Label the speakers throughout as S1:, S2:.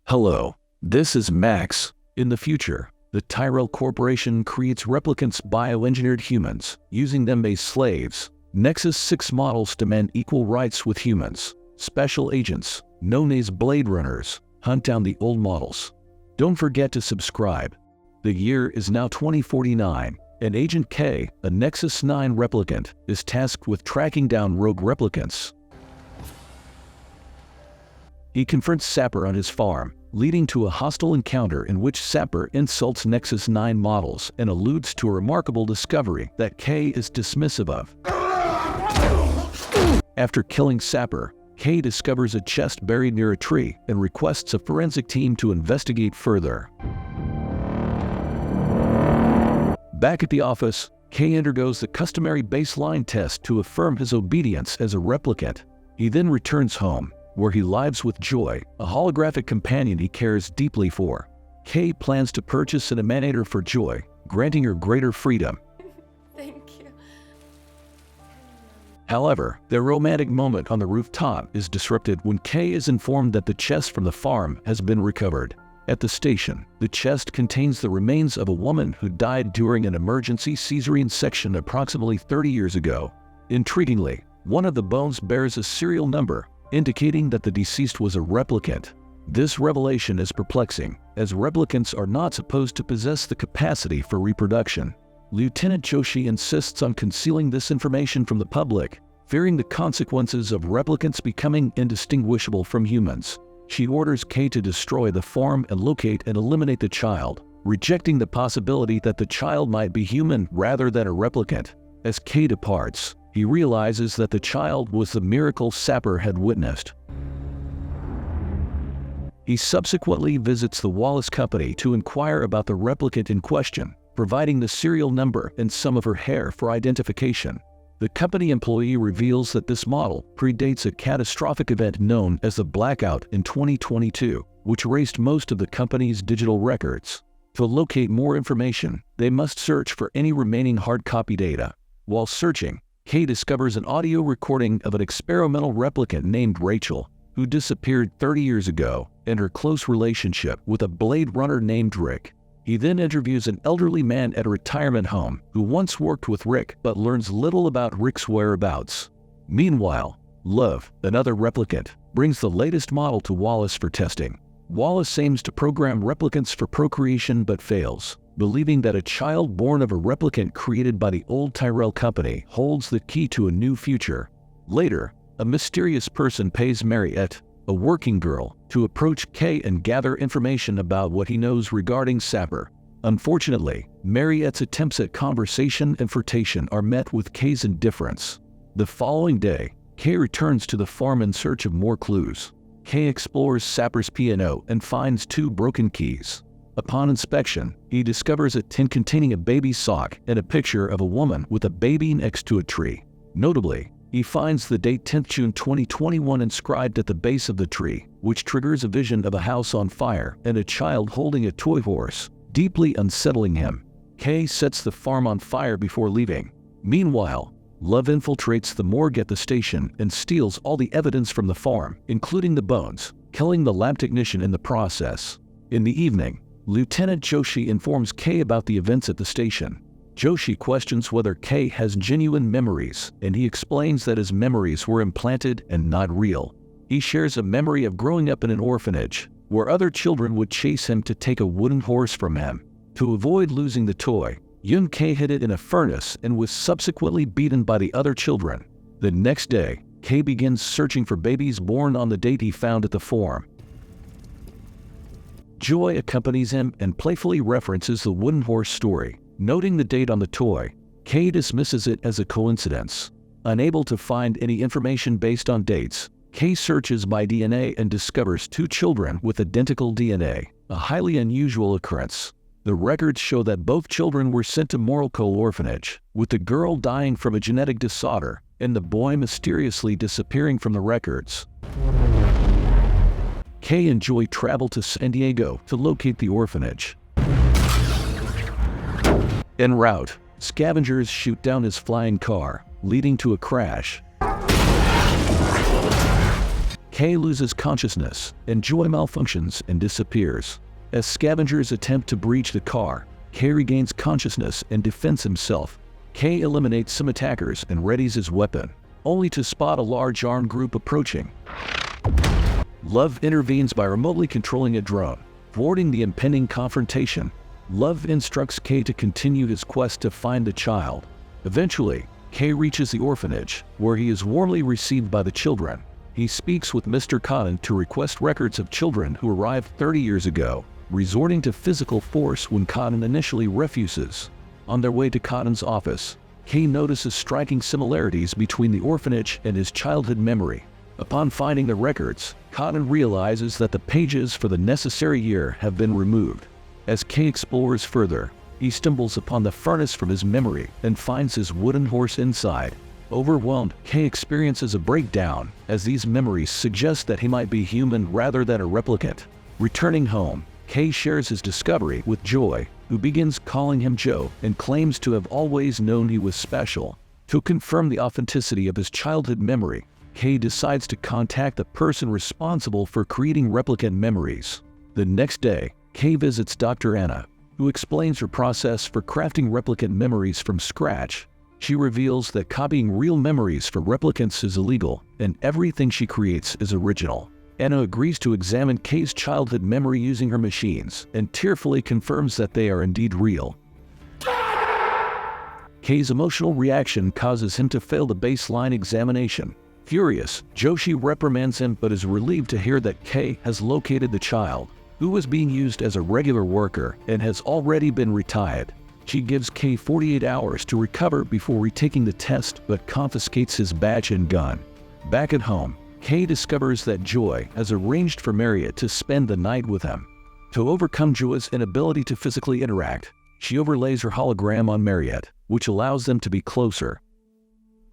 S1: Hello, this is Max. In the future, the Tyrell Corporation creates replicants bioengineered humans, using them as slaves. Nexus 6 models demand equal rights with humans. Special agents, known as Blade Runners, hunt down the old models. Don't forget to subscribe. The year is now 2049, and Agent K, a Nexus 9 replicant, is tasked with tracking down rogue replicants. He confronts Sapper on his farm, leading to a hostile encounter in which Sapper insults Nexus 9 models and alludes to a remarkable discovery that K is dismissive of. After killing Sapper, K discovers a chest buried near a tree and requests a forensic team to investigate further. Back at the office, K undergoes the customary baseline test to affirm his obedience as a replicant. He then returns home, where he lives with Joy, a holographic companion he cares deeply for. K plans to purchase an emanator for Joy, granting her greater freedom.
S2: Thank you.
S1: However, their romantic moment on the rooftop is disrupted when K is informed that the chest from the farm has been recovered. At the station, the chest contains the remains of a woman who died during an emergency Caesarean section approximately 30 years ago. Intriguingly, one of the bones bears a serial number, indicating that the deceased was a replicant. This revelation is perplexing, as replicants are not supposed to possess the capacity for reproduction. Lieutenant Joshi insists on concealing this information from the public, fearing the consequences of replicants becoming indistinguishable from humans. She orders K to destroy the farm and locate and eliminate the child, rejecting the possibility that the child might be human rather than a replicant. As K departs, he realizes that the child was the miracle Sapper had witnessed. He subsequently visits the Wallace Company to inquire about the replicant in question, providing the serial number and some of her hair for identification. The company employee reveals that this model predates a catastrophic event known as the Blackout in 2022, which erased most of the company's digital records. To locate more information, they must search for any remaining hard copy data. While searching, K discovers an audio recording of an experimental replicant named Rachel, who disappeared 30 years ago, and her close relationship with a Blade Runner named Rick. He then interviews an elderly man at a retirement home who once worked with Rick but learns little about Rick's whereabouts. Meanwhile, Love, another replicant, brings the latest model to Wallace for testing. Wallace aims to program replicants for procreation but fails, believing that a child born of a replicant created by the old Tyrell Company holds the key to a new future. Later, a mysterious person pays Mariette, a working girl, to approach K and gather information about what he knows regarding Sapper. Unfortunately, Mariette's attempts at conversation and flirtation are met with K's indifference. The following day, K returns to the farm in search of more clues. K explores Sapper's piano and finds 2 broken keys. Upon inspection, he discovers a tin containing a baby's sock and a picture of a woman with a baby next to a tree. Notably, he finds the date 10th June 2021 inscribed at the base of the tree, which triggers a vision of a house on fire and a child holding a toy horse, deeply unsettling him. K sets the farm on fire before leaving. Meanwhile, Love infiltrates the morgue at the station and steals all the evidence from the farm, including the bones, killing the lab technician in the process. In the evening, Lieutenant Joshi informs K about the events at the station. Joshi questions whether K has genuine memories, and he explains that his memories were implanted and not real. He shares a memory of growing up in an orphanage, where other children would chase him to take a wooden horse from him. To avoid losing the toy, young K hid it in a furnace and was subsequently beaten by the other children. The next day, K begins searching for babies born on the date he found at the farm. Joy accompanies him and playfully references the wooden horse story. Noting the date on the toy, K dismisses it as a coincidence. Unable to find any information based on dates, K searches by DNA and discovers 2 children with identical DNA, a highly unusual occurrence. The records show that both children were sent to Moralcole Orphanage, with the girl dying from a genetic disorder and the boy mysteriously disappearing from the records. K and Joy travel to San Diego to locate the orphanage. En route, scavengers shoot down his flying car, leading to a crash. Kay loses consciousness, and Joy malfunctions and disappears. As scavengers attempt to breach the car, Kay regains consciousness and defends himself. Kay eliminates some attackers and readies his weapon, only to spot a large armed group approaching. Love intervenes by remotely controlling a drone, thwarting the impending confrontation. Love instructs Kay to continue his quest to find the child. Eventually, Kay reaches the orphanage, where he is warmly received by the children. He speaks with Mr. Cotton to request records of children who arrived 30 years ago, resorting to physical force when Cotton initially refuses. On their way to Cotton's office, Kay notices striking similarities between the orphanage and his childhood memory. Upon finding the records, Cotton realizes that the pages for the necessary year have been removed. As Kay explores further, he stumbles upon the furnace from his memory and finds his wooden horse inside. Overwhelmed, Kay experiences a breakdown, as these memories suggest that he might be human rather than a replicant. Returning home, Kay shares his discovery with Joy, who begins calling him Joe and claims to have always known he was special. To confirm the authenticity of his childhood memory, Kay decides to contact the person responsible for creating replicant memories. The next day, Kay visits Dr. Anna, who explains her process for crafting replicant memories from scratch. She reveals that copying real memories for replicants is illegal, and everything she creates is original. Anna agrees to examine Kay's childhood memory using her machines, and tearfully confirms that they are indeed real. Kay's emotional reaction causes him to fail the baseline examination. Furious, Joshi reprimands him but is relieved to hear that Kay has located the child, who was being used as a regular worker and has already been retired. She gives Kay 48 hours to recover before retaking the test but confiscates his badge and gun. Back at home, Kay discovers that Joy has arranged for Marriott to spend the night with him. To overcome Joy's inability to physically interact, she overlays her hologram on Marriott, which allows them to be closer.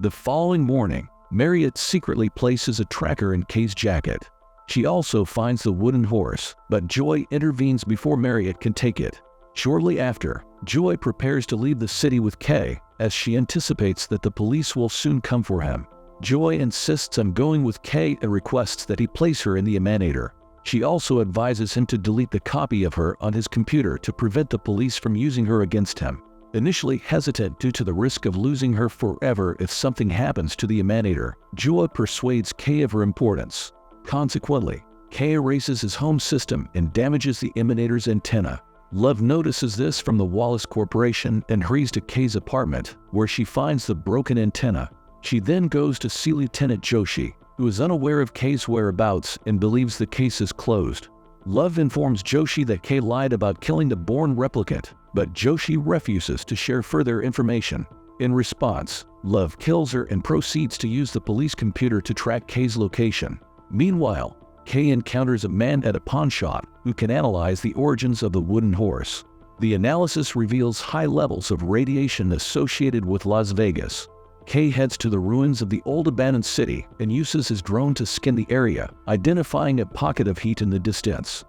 S1: The following morning, Marriott secretly places a tracker in Kay's jacket. She also finds the wooden horse, but Joy intervenes before Marriott can take it. Shortly after, Joy prepares to leave the city with Kay, as she anticipates that the police will soon come for him. Joy insists on going with Kay and requests that he place her in the emanator. She also advises him to delete the copy of her on his computer to prevent the police from using her against him. Initially hesitant due to the risk of losing her forever if something happens to the emanator, Joy persuades Kay of her importance. Consequently, Kay erases his home system and damages the emanator's antenna. Love notices this from the Wallace Corporation and hurries to Kay's apartment, where she finds the broken antenna. She then goes to see Lieutenant Joshi, who is unaware of Kay's whereabouts and believes the case is closed. Love informs Joshi that Kay lied about killing the born replicant, but Joshi refuses to share further information. In response, Love kills her and proceeds to use the police computer to track Kay's location. Meanwhile, Kay encounters a man at a pawn shop who can analyze the origins of the wooden horse. The analysis reveals high levels of radiation associated with Las Vegas. Kay heads to the ruins of the old abandoned city and uses his drone to scan the area, identifying a pocket of heat in the distance.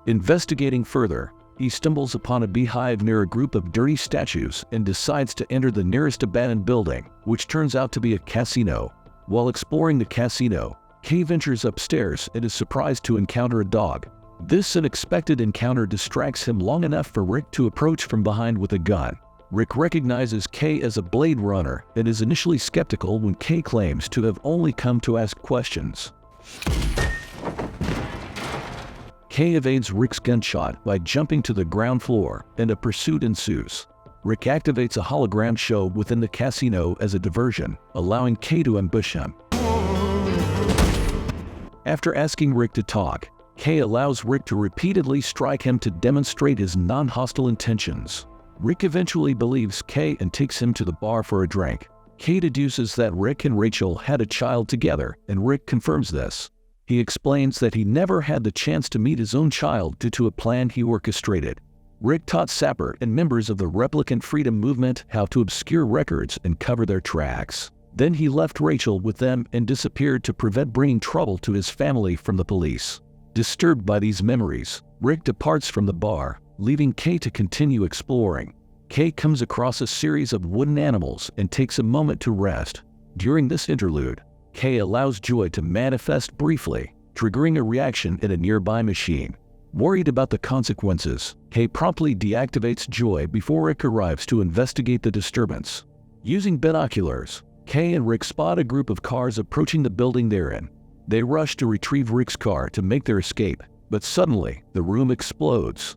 S1: Investigating further, he stumbles upon a beehive near a group of dirty statues and decides to enter the nearest abandoned building, which turns out to be a casino. While exploring the casino, Kay ventures upstairs and is surprised to encounter a dog. This unexpected encounter distracts him long enough for Rick to approach from behind with a gun. Rick recognizes Kay as a Blade Runner and is initially skeptical when Kay claims to have only come to ask questions. Kay evades Rick's gunshot by jumping to the ground floor, and a pursuit ensues. Rick activates a hologram show within the casino as a diversion, allowing Kay to ambush him. After asking Rick to talk, Kay allows Rick to repeatedly strike him to demonstrate his non-hostile intentions. Rick eventually believes Kay and takes him to the bar for a drink. Kay deduces that Rick and Rachel had a child together, and Rick confirms this. He explains that he never had the chance to meet his own child due to a plan he orchestrated. Rick taught Sapper and members of the Replicant Freedom Movement how to obscure records and cover their tracks. Then he left Rachel with them and disappeared to prevent bringing trouble to his family from the police. Disturbed by these memories, Rick departs from the bar, leaving Kay to continue exploring. Kay comes across a series of wooden animals and takes a moment to rest. During this interlude, Kay allows joy to manifest briefly, triggering a reaction in a nearby machine. Worried about the consequences, Kay promptly deactivates joy before Rick arrives to investigate the disturbance. Using binoculars, Kay and Rick spot a group of cars approaching the building they're in. They rush to retrieve Rick's car to make their escape, but suddenly, the room explodes.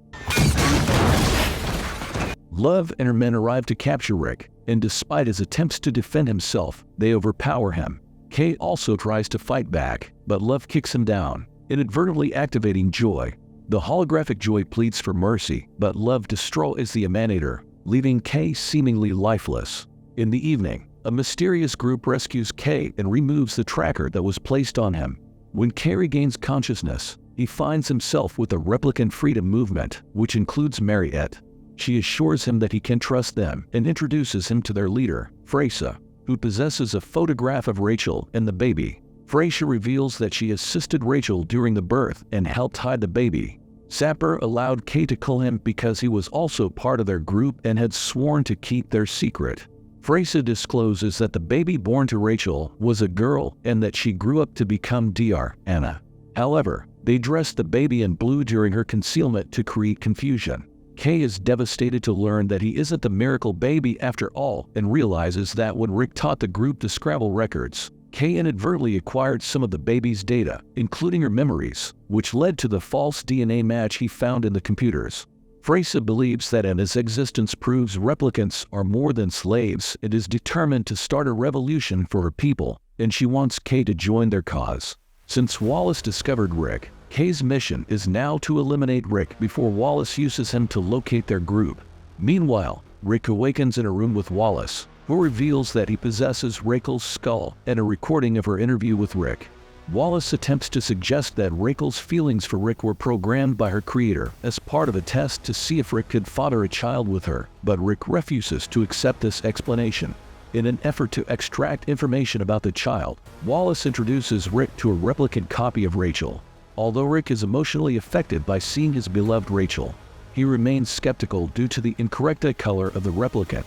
S1: Love and her men arrive to capture Rick, and despite his attempts to defend himself, they overpower him. Kay also tries to fight back, but Love kicks him down, inadvertently activating joy. The holographic joy pleads for mercy, but Love destroys the emanator, leaving Kay seemingly lifeless. In the evening, a mysterious group rescues Kay and removes the tracker that was placed on him. When Kay regains consciousness, he finds himself with the replicant freedom movement, which includes Mariette. She assures him that he can trust them and introduces him to their leader, Freysa, who possesses a photograph of Rachel and the baby. Freysa reveals that she assisted Rachel during the birth and helped hide the baby. Sapper allowed Kay to kill him because he was also part of their group and had sworn to keep their secret. Freysa discloses that the baby born to Rachel was a girl and that she grew up to become Dr. Anna. However, they dressed the baby in blue during her concealment to create confusion. Kay is devastated to learn that he isn't the miracle baby after all and realizes that when Rick taught the group to scramble records, Kay inadvertently acquired some of the baby's data, including her memories, which led to the false DNA match he found in the computers. Freysa believes that Anna's existence proves replicants are more than slaves and is determined to start a revolution for her people, and she wants Kay to join their cause. Since Wallace discovered Rick, Kay's mission is now to eliminate Rick before Wallace uses him to locate their group. Meanwhile, Rick awakens in a room with Wallace, who reveals that he possesses Rachel's skull and a recording of her interview with Rick. Wallace attempts to suggest that Rachel's feelings for Rick were programmed by her creator as part of a test to see if Rick could father a child with her, but Rick refuses to accept this explanation. In an effort to extract information about the child, Wallace introduces Rick to a replicant copy of Rachel. Although Rick is emotionally affected by seeing his beloved Rachel, he remains skeptical due to the incorrect eye color of the replicant.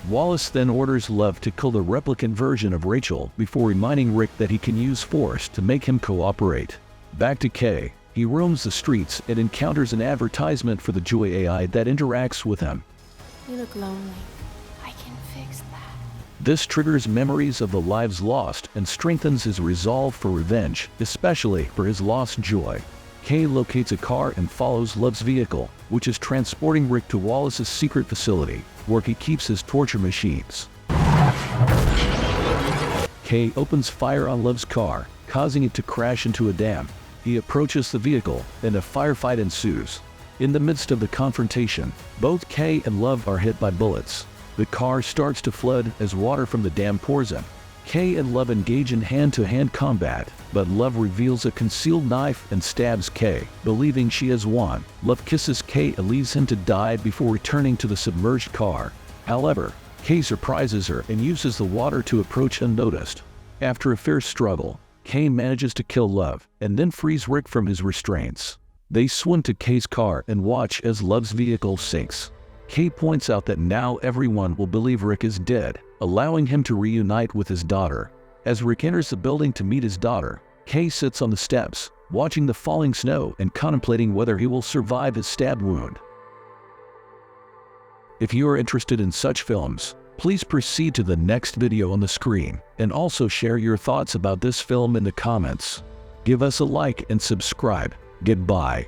S1: Wallace then orders Love to kill the replicant version of Rachel before reminding Rick that he can use force to make him cooperate. Back to Kay, he roams the streets and encounters an advertisement for the Joy AI that interacts with him.
S2: You look lonely. I can fix that.
S1: This triggers memories of the lives lost and strengthens his resolve for revenge, especially for his lost joy. Kay locates a car and follows Love's vehicle, which is transporting Rick to Wallace's secret facility, where he keeps his torture machines. Kay opens fire on Love's car, causing it to crash into a dam. He approaches the vehicle, and a firefight ensues. In the midst of the confrontation, both Kay and Love are hit by bullets. The car starts to flood as water from the dam pours in. Kay and Love engage in hand-to-hand combat, but Love reveals a concealed knife and stabs Kay, believing she has won. Love kisses Kay and leaves him to die before returning to the submerged car. However, Kay surprises her and uses the water to approach unnoticed. After a fierce struggle, Kay manages to kill Love and then frees Rick from his restraints. They swim to Kay's car and watch as Love's vehicle sinks. Kay points out that now everyone will believe Rick is dead, allowing him to reunite with his daughter. As Rick enters the building to meet his daughter, Kay sits on the steps, watching the falling snow and contemplating whether he will survive his stab wound. If you are interested in such films, please proceed to the next video on the screen and also share your thoughts about this film in the comments. Give us a like and subscribe. Goodbye.